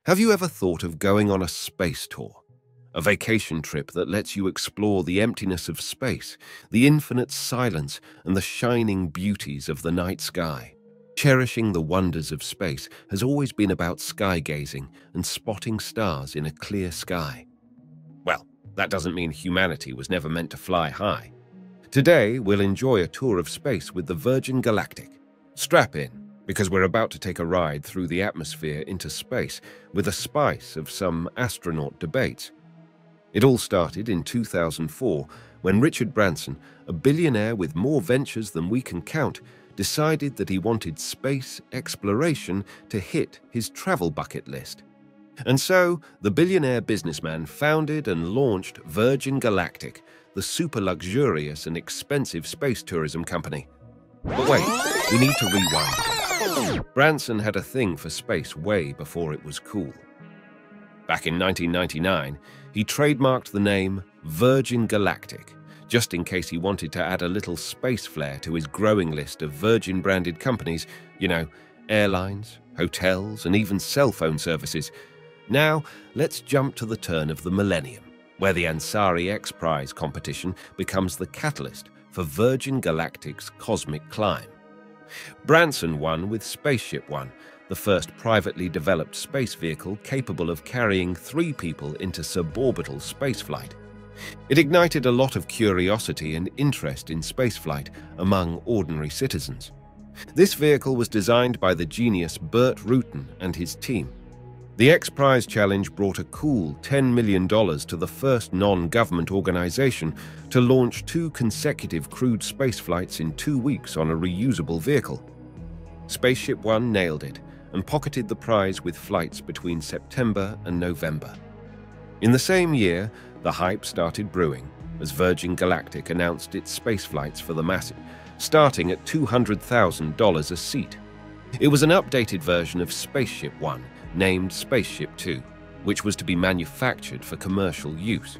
Have you ever thought of going on a space tour? A vacation trip that lets you explore the emptiness of space, the infinite silence, and the shining beauties of the night sky. Cherishing the wonders of space has always been about sky gazing and spotting stars in a clear sky. Well, that doesn't mean humanity was never meant to fly high. Today, we'll enjoy a tour of space with the Virgin Galactic. Strap in, because we're about to take a ride through the atmosphere into space with a spice of some astronaut debates. It all started in 2004 when Richard Branson, a billionaire with more ventures than we can count, decided that he wanted space exploration to hit his travel bucket list. And so, the billionaire businessman founded and launched Virgin Galactic, the super luxurious and expensive space tourism company. But wait, we need to rewind. Branson had a thing for space way before it was cool. Back in 1999, he trademarked the name Virgin Galactic, just in case he wanted to add a little space flair to his growing list of Virgin-branded companies, airlines, hotels, and even cell phone services. Now, let's jump to the turn of the millennium, where the Ansari X Prize competition becomes the catalyst for Virgin Galactic's cosmic climb. Branson won with SpaceShipOne, the first privately developed space vehicle capable of carrying 3 people into suborbital spaceflight. It ignited a lot of curiosity and interest in spaceflight among ordinary citizens. This vehicle was designed by the genius Burt Rutan and his team. The X Prize challenge brought a cool $10 million to the first non-government organization to launch 2 consecutive crewed spaceflights in 2 weeks on a reusable vehicle. SpaceShipOne nailed it and pocketed the prize with flights between September and November. In the same year, the hype started brewing as Virgin Galactic announced its spaceflights for the masses, starting at $200,000 a seat. It was an updated version of SpaceShipOne, named SpaceShipTwo, which was to be manufactured for commercial use.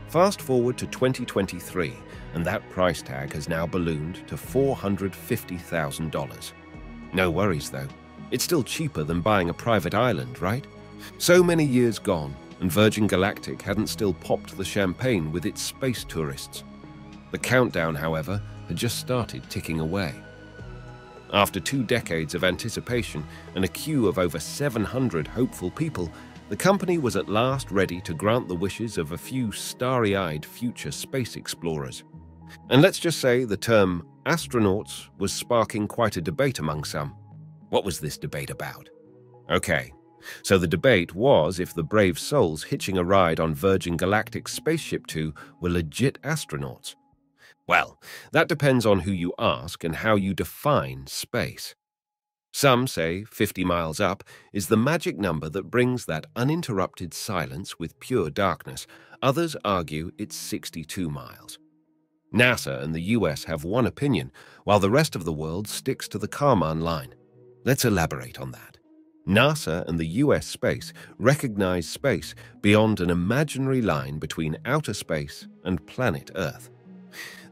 Fast forward to 2023, and that price tag has now ballooned to $450,000. No worries, though. It's still cheaper than buying a private island, right? So many years gone, and Virgin Galactic hadn't still popped the champagne with its space tourists. The countdown, however, had just started ticking away. After 2 decades of anticipation and a queue of over 700 hopeful people, the company was at last ready to grant the wishes of a few starry-eyed future space explorers. And let's just say the term astronauts was sparking quite a debate among some. What was this debate about? Okay, so the debate was if the brave souls hitching a ride on Virgin Galactic's SpaceShipTwo were legit astronauts. Well, that depends on who you ask and how you define space. Some say 50 miles up is the magic number that brings that uninterrupted silence with pure darkness. Others argue it's 62 miles. NASA and the US have one opinion, while the rest of the world sticks to the Karman line. Let's elaborate on that. NASA and the US space recognize space beyond an imaginary line between outer space and planet Earth.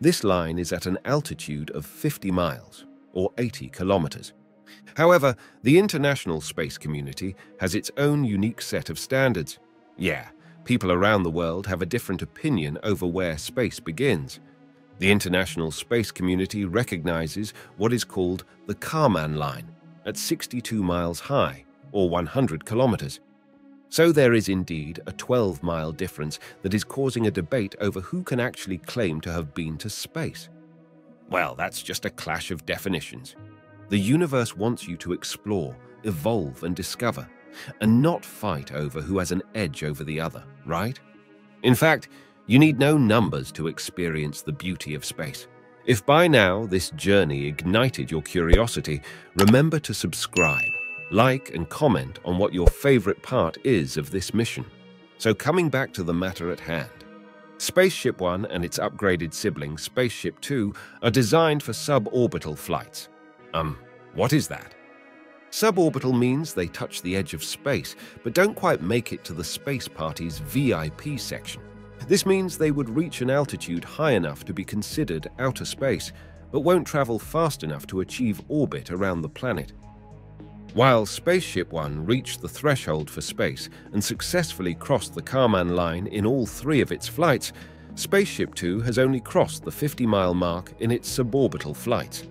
This line is at an altitude of 50 miles, or 80 kilometers. However, the international space community has its own unique set of standards. Yeah, people around the world have a different opinion over where space begins. The international space community recognizes what is called the Karman line, at 62 miles high, or 100 kilometers. So there is indeed a 12-mile difference that is causing a debate over who can actually claim to have been to space. Well, that's just a clash of definitions. The universe wants you to explore, evolve, and discover, and not fight over who has an edge over the other, right? In fact, you need no numbers to experience the beauty of space. If by now this journey ignited your curiosity, remember to subscribe, like, and comment on what your favorite part is of this mission. So coming back to the matter at hand, SpaceShipOne and its upgraded sibling SpaceShipTwo are designed for suborbital flights. What is that? Suborbital means they touch the edge of space, but don't quite make it to the space party's VIP section. This means they would reach an altitude high enough to be considered outer space, but won't travel fast enough to achieve orbit around the planet. While SpaceShipOne reached the threshold for space and successfully crossed the Karman line in all 3 of its flights, SpaceShipTwo has only crossed the 50-mile mark in its suborbital flights.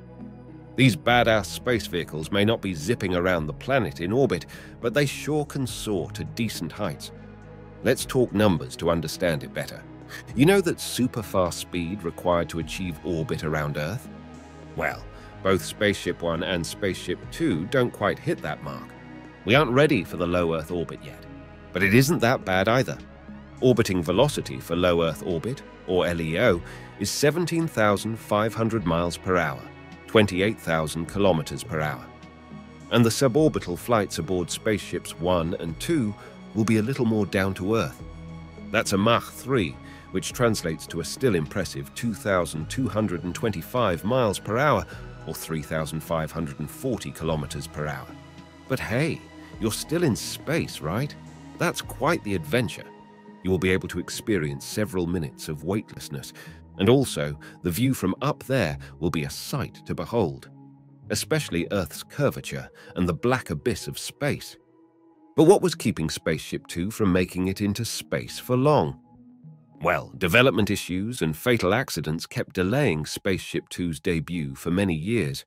These badass space vehicles may not be zipping around the planet in orbit, but they sure can soar to decent heights. Let's talk numbers to understand it better. You know that super-fast speed required to achieve orbit around Earth? Well, both SpaceShipOne and SpaceShipTwo don't quite hit that mark. We aren't ready for the low Earth orbit yet, but it isn't that bad either. Orbiting velocity for low Earth orbit, or LEO, is 17,500 miles per hour, 28,000 kilometers per hour. And the suborbital flights aboard spaceships 1 and 2 will be a little more down to Earth. That's a Mach 3, which translates to a still impressive 2,225 miles per hour, or 3,540 kilometers per hour. But hey, you're still in space, right? That's quite the adventure. You will be able to experience several minutes of weightlessness, and also the view from up there will be a sight to behold, especially Earth's curvature and the black abyss of space. But what was keeping SpaceShipTwo from making it into space for long? Well, development issues and fatal accidents kept delaying SpaceShipTwo's debut for many years.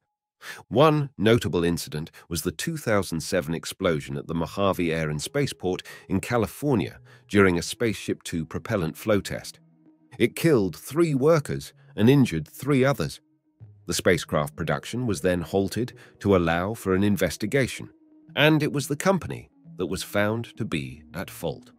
One notable incident was the 2007 explosion at the Mojave Air and Spaceport in California during a SpaceShipTwo propellant flow test. It killed 3 workers and injured 3 others. The spacecraft production was then halted to allow for an investigation, and it was the company that was found to be at fault.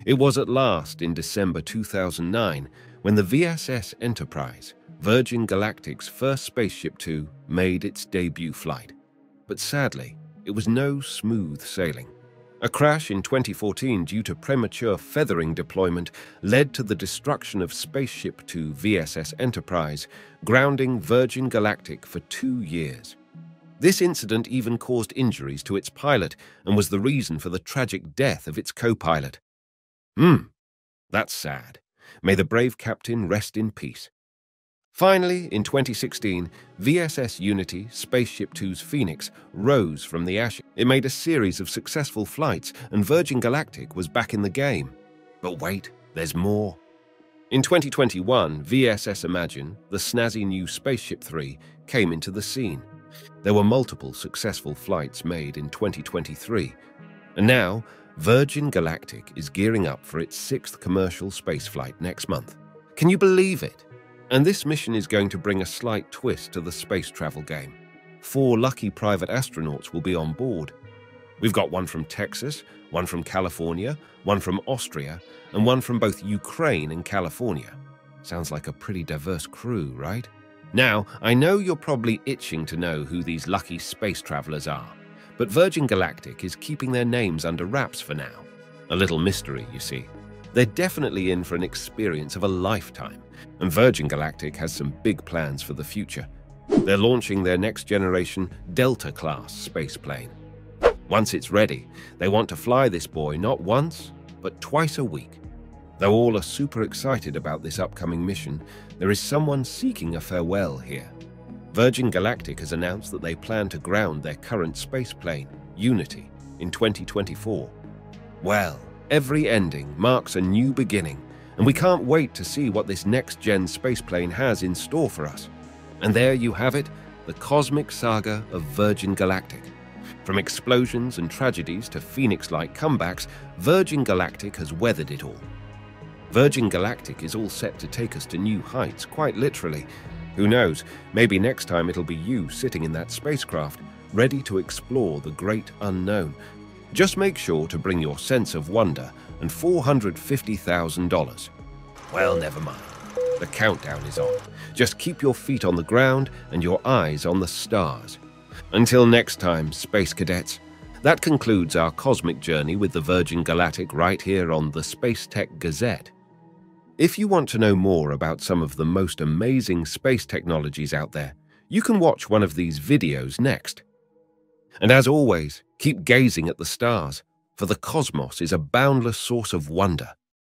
It was at last in December 2009 when the VSS Enterprise, Virgin Galactic's first SpaceShipTwo, made its debut flight. But sadly, it was no smooth sailing. A crash in 2014 due to premature feathering deployment led to the destruction of SpaceShipTwo VSS Enterprise, grounding Virgin Galactic for 2 years. This incident even caused injuries to its pilot and was the reason for the tragic death of its co-pilot. That's sad. May the brave captain rest in peace. Finally, in 2016, VSS Unity, SpaceShipTwo's Phoenix, rose from the ashes. It made a series of successful flights, and Virgin Galactic was back in the game. But wait, there's more. In 2021, VSS Imagine, the snazzy new Spaceship 3, came into the scene. There were multiple successful flights made in 2023, and now Virgin Galactic is gearing up for its 6th commercial spaceflight next month. Can you believe it? And this mission is going to bring a slight twist to the space travel game. 4 lucky private astronauts will be on board. We've got one from Texas, one from California, one from Austria, and one from both Ukraine and California. Sounds like a pretty diverse crew, right? Now, I know you're probably itching to know who these lucky space travelers are, but Virgin Galactic is keeping their names under wraps for now. A little mystery, you see. They're definitely in for an experience of a lifetime, and Virgin Galactic has some big plans for the future. They're launching their next-generation Delta-class spaceplane. Once it's ready, they want to fly this boy not once, but twice a week. Though all are super excited about this upcoming mission, there is someone seeking a farewell here. Virgin Galactic has announced that they plan to ground their current spaceplane, Unity, in 2024. Well, every ending marks a new beginning, and we can't wait to see what this next-gen spaceplane has in store for us. And there you have it, the cosmic saga of Virgin Galactic. From explosions and tragedies to Phoenix-like comebacks, Virgin Galactic has weathered it all. Virgin Galactic is all set to take us to new heights, quite literally. Who knows, maybe next time it'll be you sitting in that spacecraft, ready to explore the great unknown. Just make sure to bring your sense of wonder and $450,000. Well, never mind. The countdown is on. Just keep your feet on the ground and your eyes on the stars. Until next time, Space Cadets. That concludes our cosmic journey with the Virgin Galactic right here on the SpaceTech Gazette. If you want to know more about some of the most amazing space technologies out there, you can watch one of these videos next. And as always, keep gazing at the stars, for the cosmos is a boundless source of wonder.